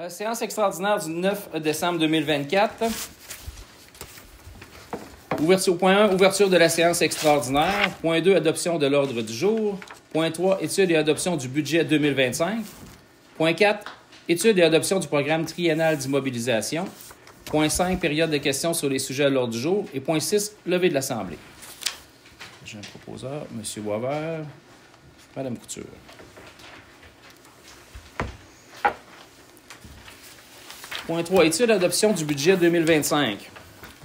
Séance extraordinaire du 9 décembre 2024. Point 1, ouverture de la séance extraordinaire. Point 2, adoption de l'ordre du jour. Point 3, étude et adoption du budget 2025. Point 4, étude et adoption du programme triennal d'immobilisation. Point 5, période de questions sur les sujets à l'ordre du jour. Et point 6, levée de l'Assemblée. J'ai un proposeur, M. Boisvert, Mme Couture. Point 3. Étude et adoption du budget 2025.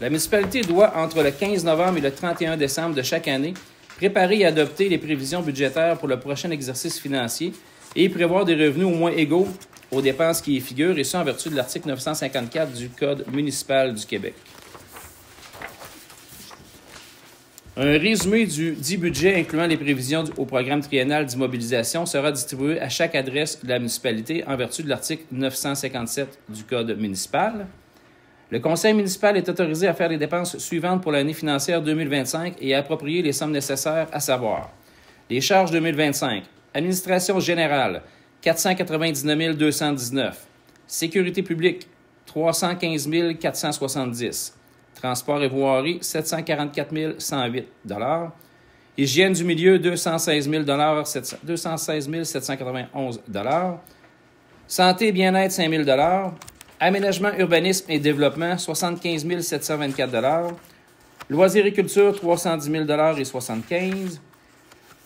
La municipalité doit, entre le 15 novembre et le 31 décembre de chaque année, préparer et adopter les prévisions budgétaires pour le prochain exercice financier et prévoir des revenus au moins égaux aux dépenses qui y figurent, et ce en vertu de l'article 954 du Code municipal du Québec. Un résumé du dit budget incluant les prévisions au programme triennal d'immobilisation sera distribué à chaque adresse de la municipalité en vertu de l'article 957 du Code municipal. Le conseil municipal est autorisé à faire les dépenses suivantes pour l'année financière 2025 et à approprier les sommes nécessaires, à savoir les charges 2025, administration générale, 499 219, sécurité publique, 315 470, transport et voirie, 744 108 $. Hygiène du milieu, 216 791 $. Santé et bien-être, 5 000 $. Aménagement, urbanisme et développement, 75 724 $. Loisirs et culture, 310 000 $ et 75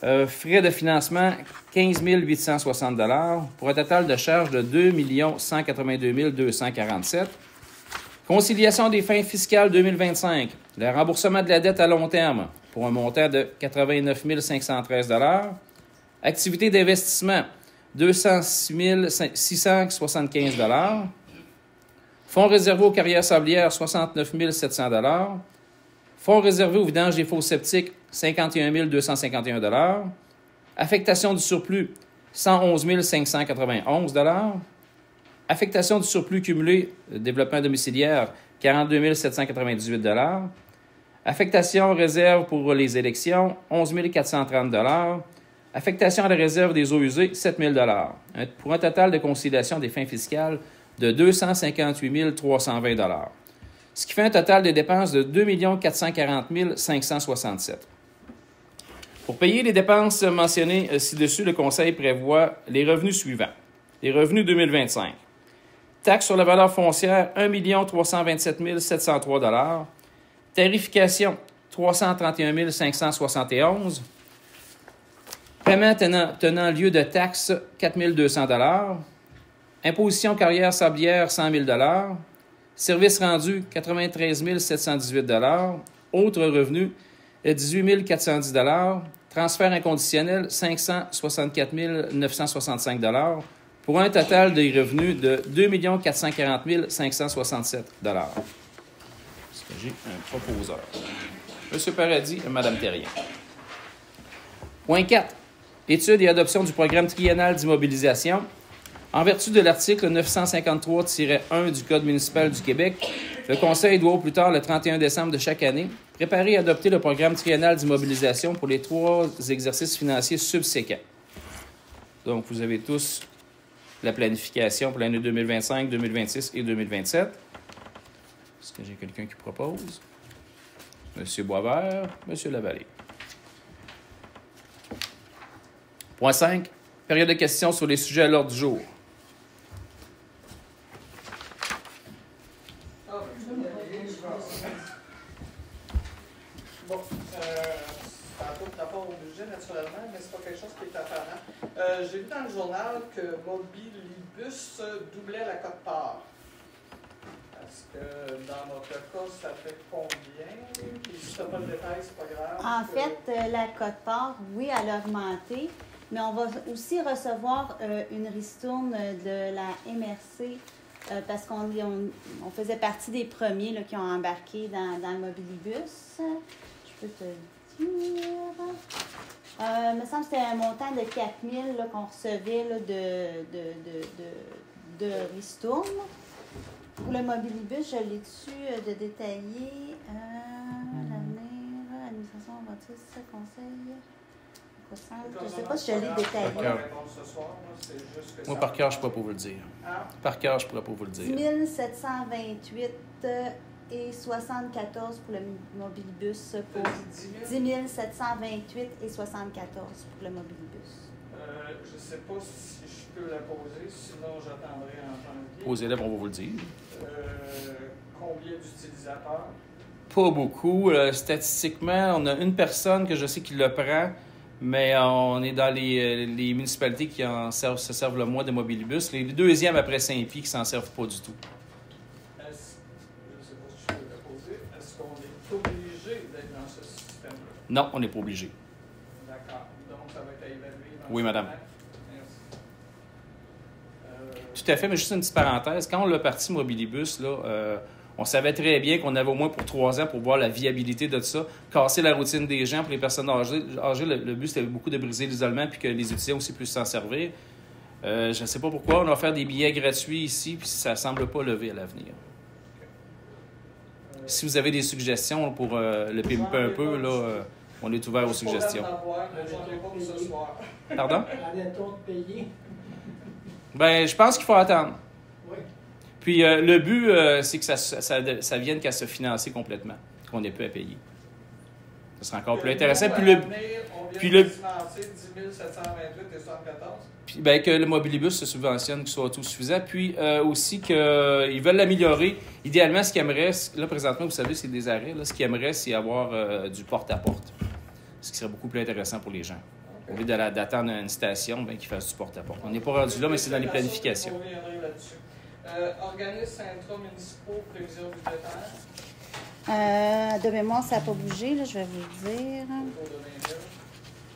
$. Frais de financement, 15 860 $, pour un total de charges de 2 182 247 $. Conciliation des fins fiscales 2025. Le remboursement de la dette à long terme pour un montant de 89 513 $. Activité d'investissement, 206 675 $. Fonds réservés aux carrières sablières, 69 700 $. Fonds réservés au vidange des fosses septiques, 51 251 $. Affectation du surplus, 111 591 $. Affectation du surplus cumulé, développement domiciliaire, 42 798 $. Affectation réserve pour les élections, 11 430 $. Affectation à la réserve des eaux usées, 7 000 $. Pour un total de conciliation des fins fiscales de 258 320 $. Ce qui fait un total de dépenses de 2 440 567 $. Pour payer les dépenses mentionnées ci-dessus, le Conseil prévoit les revenus suivants. Les revenus 2025. Taxe sur la valeur foncière, 1 327 703 $. Tarification, 331 571 $. Paiement tenant lieu de taxe, 4 200 $. Imposition carrière sablière, 100 000 $. Services rendus, 93 718 $. Autres revenus, 18 410 $. Transfert inconditionnel, 564 965 $. Pour un total des revenus de 2 440 567 $. Est-ce que j'ai un proposeur? M. Paradis et Mme Terrien. Point 4. Étude et adoption du programme triennal d'immobilisation. En vertu de l'article 953-1 du Code municipal du Québec, le Conseil doit, au plus tard le 31 décembre de chaque année, préparer et adopter le programme triennal d'immobilisation pour les 3 exercices financiers subséquents. Donc, vous avez tous la planification pour l'année 2025, 2026 et 2027. Est-ce que j'ai quelqu'un qui propose? M. Boisvert, M. Lavallée. Point 5. Période de questions sur les sujets à l'ordre du jour. Bon, ça n'a pas rapport au budget, naturellement, mais c'est pas quelque chose qui est apparent. J'ai vu dans le journal que Mobilibus doublait la quote-part. Est-ce que dans notre cas, ça fait combien? Et si tu n'as pas le détail, c'est pas grave. En fait, la quote-part, oui, elle a augmenté, mais on va aussi recevoir une ristourne de la MRC parce qu'on faisait partie des premiers là, qui ont embarqué dans le Mobilibus. Je peux te dire. Il me semble que c'était un montant de 4 000 là, qu'on recevait là, de ristourne. Pour le Mobilibus, je l'ai dessus de détailler. L'avenir, administration, bâtisse, conseil, Je ne sais pas si je l'ai détaillé. Par cœur. Moi, par cœur, je ne pourrais pas vous le dire. Hein? Par cœur, je ne pourrais pas vous le 10 dire. 728 et 74 pour le mobilibus. Pour 10 000? 10 728 et 74 pour le mobilibus. Je ne sais pas si je peux la poser, sinon j'attendrai en temps de vie. Posez-le, on va vous le dire. Combien d'utilisateurs? Pas beaucoup. Statistiquement, on a une personne que je sais qui le prend, mais on est dans les municipalités qui se servent le moins de mobilibus. Les deuxièmes après Saint-Pie qui s'en servent pas du tout. Je ne sais pas si je peux la poser. Est-ce qu'on est obligé d'être dans ce système-là? Non, on n'est pas obligé. D'accord. Donc, ça va être à évaluer. Oui, madame. Merci. Tout à fait, mais juste une petite parenthèse. Quand on l'a parti Mobilibus, là, on savait très bien qu'on avait au moins pour 3 ans pour voir la viabilité de ça, casser la routine des gens pour les personnes âgées. Le but, c'était beaucoup de briser l'isolement puis que les étudiants aussi puissent s'en servir. Je ne sais pas pourquoi. On va faire des billets gratuits ici puis ça ne semble pas lever à l'avenir. Si vous avez des suggestions pour le pimper un peu, là, on est ouvert aux suggestions. Pardon? Arrêtons de payer. Ben, je pense qu'il faut attendre. Oui. Puis le but, c'est que ça vienne qu'à se financer complètement, qu'on n'ait plus à payer. Ce sera encore plus intéressant. Puis le 10 728 et 74. puis, ben, que le mobilibus se subventionne, qu'il soit autosuffisant. Puis aussi qu'ils veulent l'améliorer. Idéalement, ce qu'ils aimeraient, là présentement, vous savez, c'est des arrêts. Là, ce qu'ils aimeraient, c'est avoir du porte-à-porte. Ce qui serait beaucoup plus intéressant pour les gens. Au lieu d'attendre une station, ben, qu'ils fassent du porte-à-porte. On n'est pas rendu là, mais c'est dans les planifications. On reviendra là-dessus. Organismes intra-municipaux, prévision budgétaire. De mémoire, ça n'a pas bougé, là, je vais vous le dire. Autour de 20 000.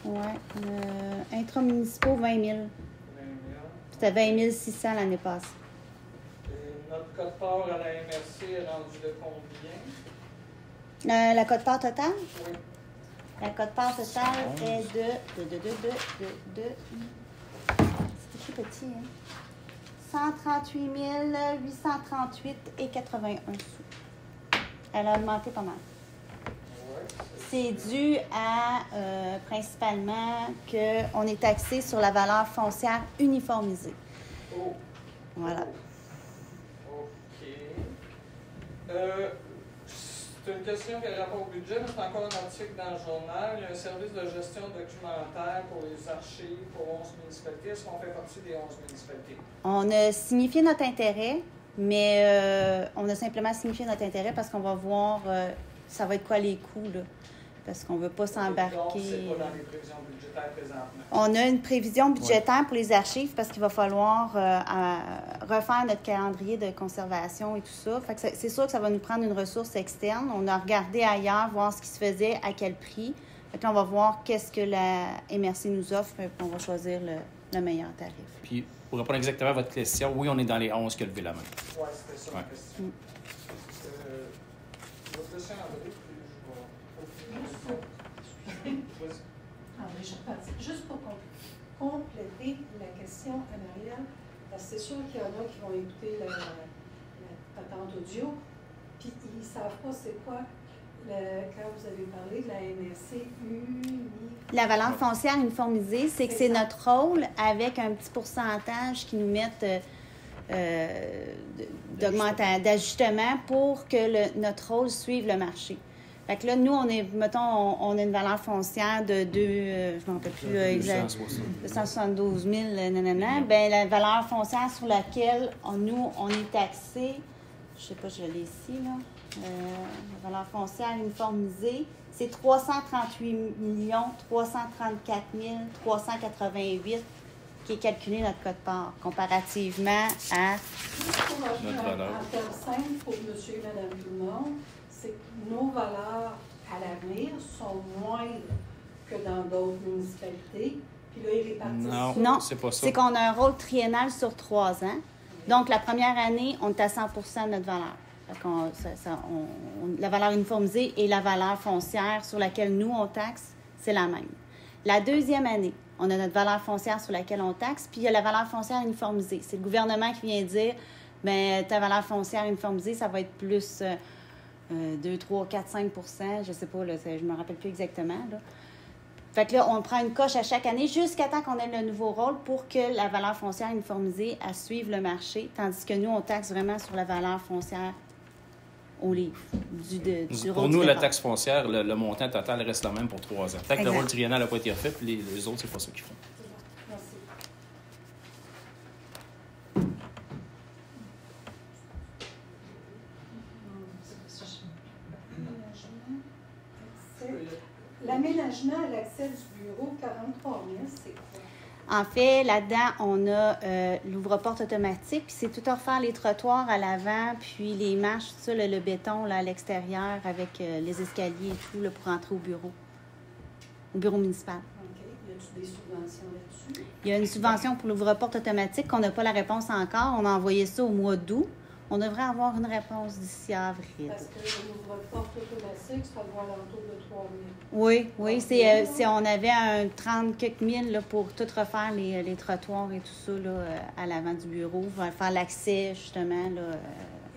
Oui. Intramunicipaux, 20 000. 20 000. C'était 20 600 l'année passée. Et notre code-part à la MRC est rendu de combien? La cote-part totale? Oui. La cote-part totale est de... C'est écrit petit, hein? 138 838 et 81 sous. Elle a augmenté pas mal. C'est dû à, principalement, qu'on est taxé sur la valeur foncière uniformisée. Oh. Voilà. OK. C'est une question qui a rapport au budget, mais c'est encore un article dans le journal. Il y a un service de gestion documentaire pour les archives pour 11 municipalités. Est-ce qu'on fait partie des 11 municipalités? On a signifié notre intérêt, mais on a simplement signifié notre intérêt parce qu'on va voir ça va être quoi les coûts, là. Parce qu'on ne veut pas s'embarquer. Donc, c'est pas dans les prévisions budgétaires présentement. On a une prévision budgétaire pour les archives parce qu'il va falloir refaire notre calendrier de conservation et tout ça. Fait que c'est sûr que ça va nous prendre une ressource externe. On a regardé ailleurs, voir ce qui se faisait, à quel prix. Fait que là, on va voir qu'est-ce que la MRC nous offre et on va choisir le meilleur tarif. Puis, pour répondre exactement à votre question, oui, on est dans les 11 qui ont levé la main. Oui, c'était ça ma question. Votre question, André, puis je vais... Juste pour compléter la question à Marielle, parce que c'est sûr qu'il y en a qui vont écouter la patente audio, puis ils ne savent pas c'est quoi, quand vous avez parlé de la MRC La valeur foncière uniformisée, c'est que c'est notre rôle avec un petit pourcentage qui nous mette d'ajustement pour que notre rôle suive le marché. Fait que là, nous, on est, mettons, on a une valeur foncière de je ne me rappelle plus exact, 272 000, nanana. Bien, la valeur foncière sur laquelle nous, on est taxé, je ne sais pas, je l'ai ici, là, la valeur foncière uniformisée, c'est 338 334 388 qui est calculé notre quote-part, comparativement à... Notre valeur. En termes simples, pour monsieur et madame tout le monde, c'est que nos valeurs à l'avenir sont moindres que dans d'autres municipalités. Puis là, ils répartissent. Non, c'est pas ça. C'est qu'on a un rôle triennal sur 3 ans. Donc, la première année, on est à 100 de notre valeur. Fait qu'on, la valeur uniformisée et la valeur foncière sur laquelle nous, on taxe, c'est la même. La deuxième année, on a notre valeur foncière sur laquelle on taxe, puis il y a la valeur foncière uniformisée. C'est le gouvernement qui vient dire, bien, ta valeur foncière uniformisée, ça va être plus 2, 3, 4, 5 je ne sais pas, là, je ne me rappelle plus exactement, là. Fait que là, on prend une coche à chaque année jusqu'à temps qu'on ait le nouveau rôle pour que la valeur foncière uniformisée à suivre le marché, tandis que nous, on taxe vraiment sur la valeur foncière au livre. Pour rôle nous, du la départ. taxe foncière, le montant total reste le même pour 3 ans. Tant que le Exact. rôle triennal n'a pas été refait, puis les autres, c'est pas ça qu'ils font. Merci. L'aménagement à l'accès du bureau, 43 000, c'est quoi? En fait, là-dedans, on a l'ouvre-porte automatique, puis c'est tout à refaire les trottoirs à l'avant, puis les marches, tout ça, le béton là, à l'extérieur avec les escaliers et tout là, pour entrer au bureau municipal. OK. Y a-t-il des subventions là-dessus? Il y a une subvention pour l'ouvre-porte automatique qu'on n'a pas la réponse encore. On a envoyé ça au mois d'août. On devrait avoir une réponse d'ici avril. Parce que l'ouvre-porte automatique, ça va à l'entour de 3 000. Oui, on avait un 30 quelques mille là, pour tout refaire les trottoirs et tout ça là, à l'avant du bureau, faire l'accès justement. Là,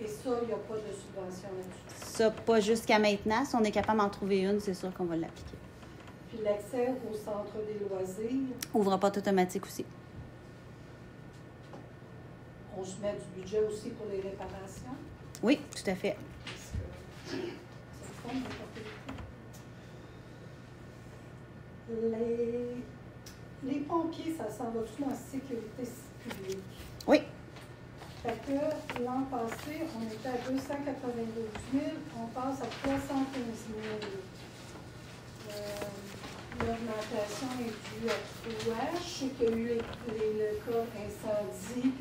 Et ça, il n'y a pas de subvention là-dessus. ça, pas jusqu'à maintenant. Si on est capable d'en trouver une, c'est sûr qu'on va l'appliquer. Puis l'accès au centre des loisirs, Ouvre-porte automatique aussi. on se met du budget aussi pour les réparations. Oui, tout à fait. Parce que c'est le fun d'apporter le prix. Les pompiers, ça s'en va-tu dans la sécurité publique? Oui. Fait que l'an passé, on était à 292 000, on passe à 315 000. L'augmentation est due à quoi? Je sais qu'il y a eu le cas incendie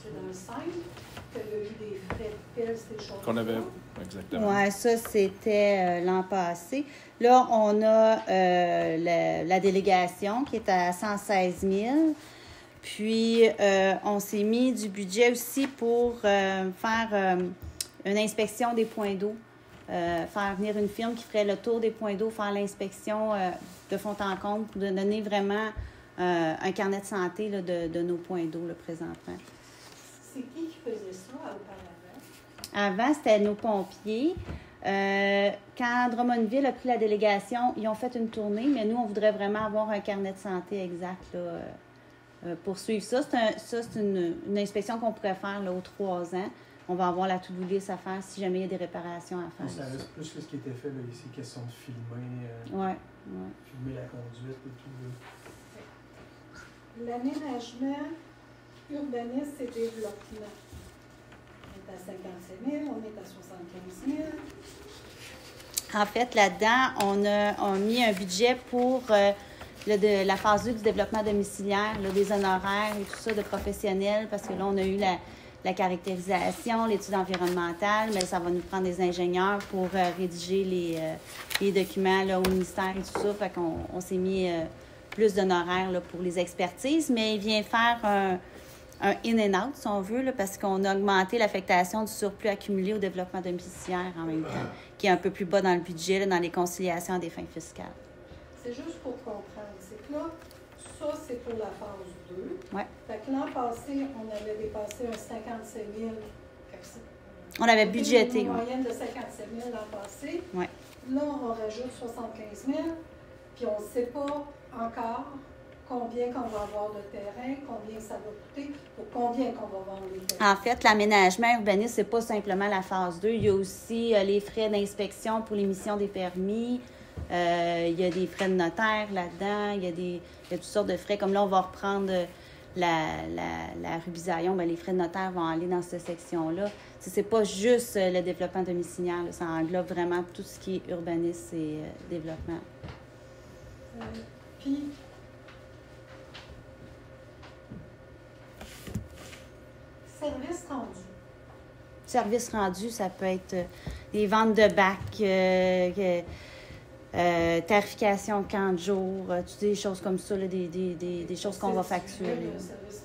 c'est dans le 5, qu'il y a eu des frais de pelle, ces choses-là. Qu'on avait, exactement. Oui, ça, c'était l'an passé. Là, on a la délégation qui est à 116 000. Puis, on s'est mis du budget aussi pour faire une inspection des points d'eau. Faire venir une firme qui ferait le tour des points d'eau, faire l'inspection de fond en comble pour donner vraiment un carnet de santé là, de nos points d'eau là, présentement. C'est qui faisait ça auparavant? Avant, c'était nos pompiers. Quand Drummondville a pris la délégation, ils ont fait une tournée, mais nous, on voudrait vraiment avoir un carnet de santé exact là, pour suivre ça. C'est une inspection qu'on pourrait faire là, aux 3 ans. On va avoir la to-do list à faire si jamais il y a des réparations à faire. Ça reste plus que ce qui était fait là, ici, question de filmer, Ouais. filmer la conduite et tout. L'aménagement, urbanisme et développement. On est à 57 000, on est à 75 000. En fait, là-dedans, on a mis un budget pour la phase 2 du développement domiciliaire, là, des honoraires et tout ça de professionnels, parce que là, on a eu la caractérisation, l'étude environnementale, mais ça va nous prendre des ingénieurs pour rédiger les documents là, au ministère et tout ça. Fait qu'on s'est mis plus d'honoraires là, pour les expertises, mais il vient faire un in and out, si on veut, là, parce qu'on a augmenté l'affectation du surplus accumulé au développement domiciliaire en même temps, qui est un peu plus bas dans le budget, là, dans les conciliations à des fins fiscales. C'est juste pour comprendre. C'est que là, ça, c'est pour la phase 2. Ouais. Fait que l'an passé, on avait dépassé un 57 000. On avait budgété. Une Ouais. moyenne de 57 000 l'an passé. Ouais. Là, on rajoute 75 000. Puis on ne sait pas encore combien qu'on va avoir de terrain, combien ça va coûter, pour combien qu'on va vendre les terrains. En fait, l'aménagement urbaniste, c'est pas simplement la phase 2. Il y a aussi les frais d'inspection pour l'émission des permis. Il y a des frais de notaire là-dedans. Il y a toutes sortes de frais. Comme là, on va reprendre la rue Bisaillon. Bien, les frais de notaire vont aller dans cette section-là. C'est pas juste le développement domiciliaire. Là. Ça englobe vraiment tout ce qui est urbanisme et développement. Puis, service rendu. Service rendu, ça peut être des ventes de bacs, tarification de camp de jour, toutes des choses comme ça, là, des choses qu'on va facturer. Le service.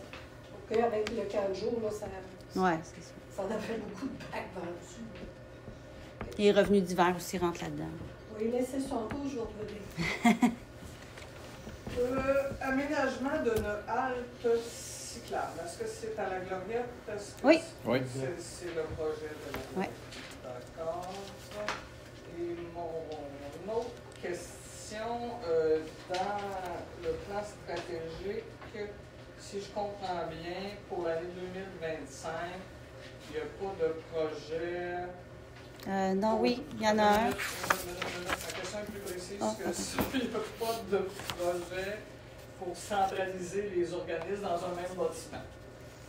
OK, avec le 4 jours, là, ça C'est ça. ça devrait beaucoup de bacs vendus. Les revenus d'hiver aussi rentrent là-dedans. Oui, laissez son tour, je vais revenir. Aménagement d'une halte cyclable. Est-ce que c'est à la Gloriette? Oui. Oui. C'est le projet de la Gloriette. Oui. D'accord. Et mon Une autre question, dans le plan stratégique, si je comprends bien, pour l'année 2025, il n'y a pas de projet. Non, oui, il y en a un. Ma question est plus précise que ça. Il n'y a pas de projet pour centraliser les organismes dans un même bâtiment.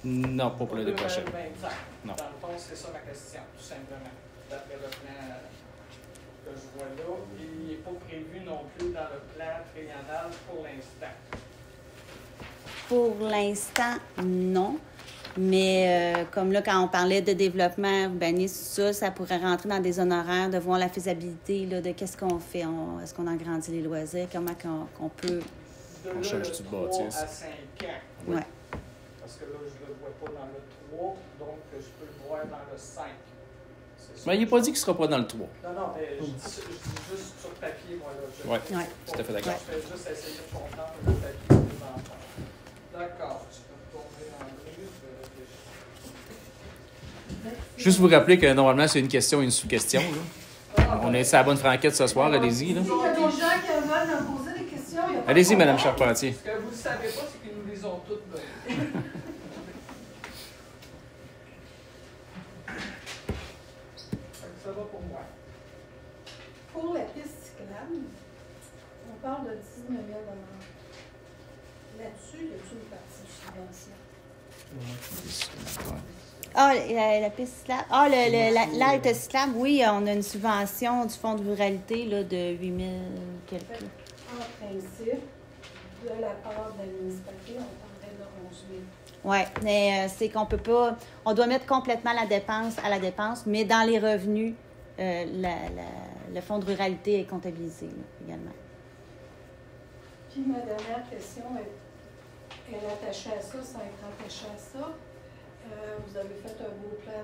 Non, pas pour l'année prochaine. 2025. Non. Dans le fond, c'est ça ma question, tout simplement. D'après le plan que je vois là, il n'est pas prévu non plus dans le plan triennal pour l'instant. Pour l'instant, non. Mais comme là, quand on parlait de développement urbaniste, ça pourrait rentrer dans des honoraires, de voir la faisabilité là, de qu'est-ce qu'on fait. Est-ce qu'on agrandit les loisirs? Comment qu'on peut... De change-tu de 3 bâtisse? à 5 ans. Oui. Parce que là, je ne le vois pas dans le 3, donc je peux le voir dans le 5. Mais il n'est pas dit qu'il ne sera pas dans le 3. Non, mais je dis juste sur papier, moi. Là. Ouais. Tout à fait d'accord. Je fais juste essayer de comprendre le papier devant moi. D'accord. Tu peux tomber en brise. Juste vous rappeler que normalement, c'est une question et une sous-question. Là. On est sur la bonne franquette ce soir, allez-y. Là. S'il y a des gens qui veulent nous poser des questions, il y a pas Allez-y, de Mme problème. Charpentier. Ce que vous ne savez pas, c'est que nous les ont toutes données. Ça va pour moi. Pour la piste cyclable, on parle de 19 000 $. Là-dessus, y a-t-il une partie de subvention? Ah, la piste cyclable. Ah, l'alte cyclable, oui, on a une subvention du Fonds de ruralité là, de 8 000 quelques. En principe, de la part de la municipalité, on parlerait de 11 000. Oui, mais c'est qu'on peut pas... On doit mettre complètement la dépense à la dépense, mais dans les revenus, le Fonds de ruralité est comptabilisé là, également. Puis ma dernière question est attachée à ça, sans être attachée à ça. Vous avez fait un beau plan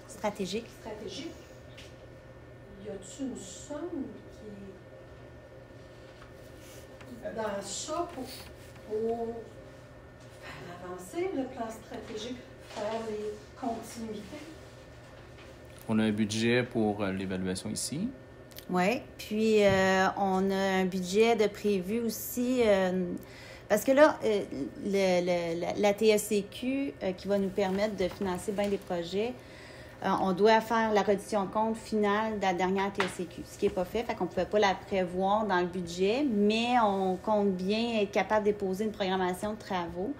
Stratégique. stratégique. Y a-t-il une somme qui est dans ça pour faire avancer le plan stratégique, faire les continuités? On a un budget pour l'évaluation ici. Oui, puis on a un budget de prévu aussi... parce que là, la TSCQ qui va nous permettre de financer bien des projets, on doit faire la reddition de compte finale de la dernière TSCQ, ce qui n'est pas fait, fait qu'on ne pouvait pas la prévoir dans le budget, mais on compte bien être capable de déposer une programmation de travaux.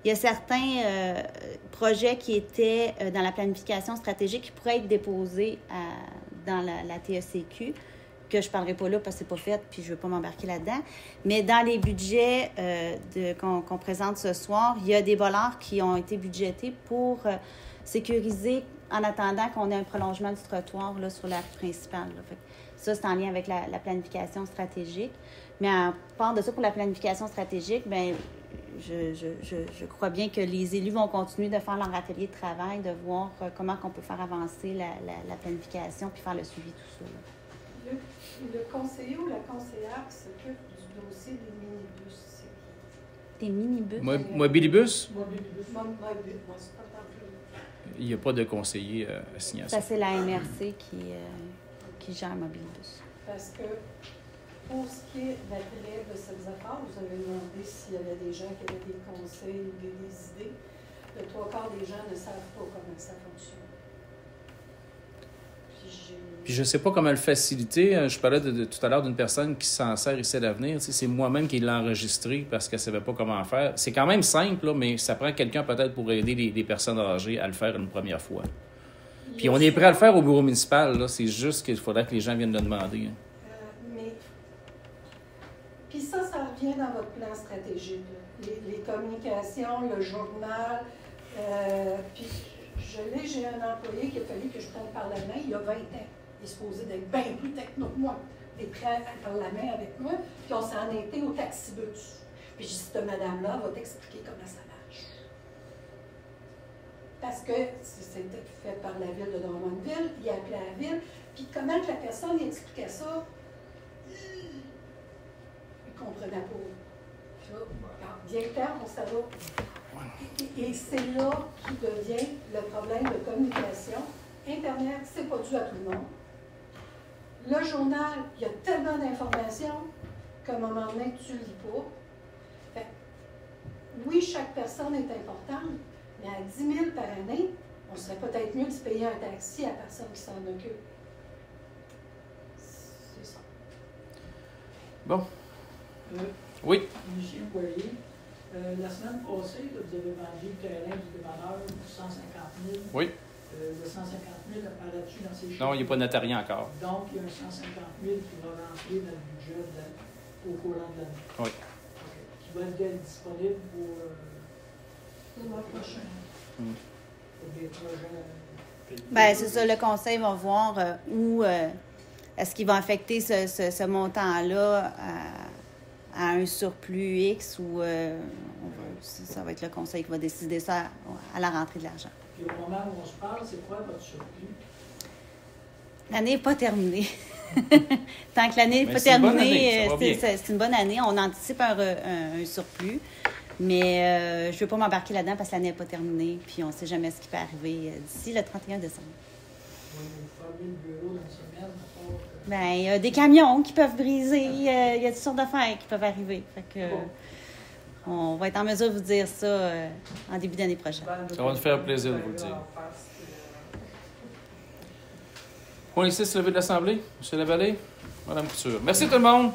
Il y a certains projets qui étaient dans la planification stratégique qui pourraient être déposés dans la TSCQ, que je ne parlerai pas là parce que ce n'est pas fait, puis je ne veux pas m'embarquer là-dedans. Mais dans les budgets qu'on présente ce soir, il y a des dollars qui ont été budgétés pour sécuriser en attendant qu'on ait un prolongement du trottoir là, sur la principale. Là. Fait que ça, c'est en lien avec la planification stratégique. Mais à part de ça, pour la planification stratégique, bien, je crois bien que les élus vont continuer de faire leur atelier de travail, de voir comment on peut faire avancer la planification puis faire le suivi de tout ça. Là. Le conseiller ou la conseillère qui s'occupe du dossier des minibus, c'est qui? Des minibus? Mobilibus, Mobilibus. Moi, c'est pas tant plus. il n'y a pas de conseiller assigné à ça. Ça, c'est la MRC qui gère Mobilibus. Parce que pour ce qui est de la trêve de ces affaires, vous avez demandé s'il y avait des gens qui avaient des conseils ou des idées. Le 3/4 des gens ne savent pas comment ça fonctionne. Puis je ne sais pas comment le faciliter. Je parlais tout à l'heure d'une personne qui s'en sert ici à l'avenir. Tu sais, c'est moi-même qui l'ai enregistré parce qu'elle ne savait pas comment faire. C'est quand même simple, là, mais ça prend quelqu'un peut-être pour aider les personnes âgées à le faire une première fois. Puis on est prêt à le faire au bureau municipal. Là. C'est juste qu'il faudrait que les gens viennent le demander. Mais... Puis ça revient dans votre plan stratégique. Là. Les communications, le journal. Puis j'ai un employé qui a fallu que je prenne par la main il y a 20 ans. Il est supposé d'être bien plus techno que moi. Il est prêt par la main avec moi. Puis on s'en était au taxibus. Puis j'ai dit, cette madame-là va t'expliquer comment ça marche. Parce que c'était fait par la ville de Drummondville, il a appelé à la ville. Puis comment que la personne expliquait ça, il ne comprenait pas. Puis là, bien clair, on s'en va. Et c'est là qui devient le problème de communication Internet, c'est pas dû à tout le monde. Le journal, il y a tellement d'informations qu'à un moment donné, tu ne lis pas. Fait, oui, chaque personne est importante, mais à 10 000 par année, on serait peut-être mieux de se payer un taxi à la personne qui s'en occupe. C'est ça. Bon. Oui. Monsieur Poirier, la semaine passée, là, vous avez vendu le terrain du dépanneur pour 150 000. Oui. Le 150 000 apparaît-tu dans ces chiffres? Non, il n'est pas notarié encore. Donc, il y a un 150 000 qui va rentrer dans le budget au courant de l'année. Oui. Okay. Qui va être disponible pour le mois prochain. Pour des projets. Bien, c'est ça, le conseil va voir où est-ce qu'il va affecter ce montant-là à un surplus X ou ça va être le conseil qui va décider ça à la rentrée de l'argent. Puis au moment où on se parle, c'est quoi votre surplus? L'année n'est pas terminée. Tant que l'année n'est pas c'est une bonne terminée, année, ça va bien. c'est une bonne année. On anticipe un surplus. Mais je ne veux pas m'embarquer là-dedans parce que l'année n'est pas terminée. Puis on ne sait jamais ce qui peut arriver d'ici le 31 décembre. Vous fermez le bureau dans une semaine, Bien, il y a des camions qui peuvent briser. Il y a toutes sortes d'affaires qui peuvent arriver. Fait que, on va être en mesure de vous dire ça en début d'année prochaine. Ça va nous faire plaisir de vous le dire. Point ici, se lever de l'Assemblée. M. Lavallée, Mme Couture. Merci tout le monde.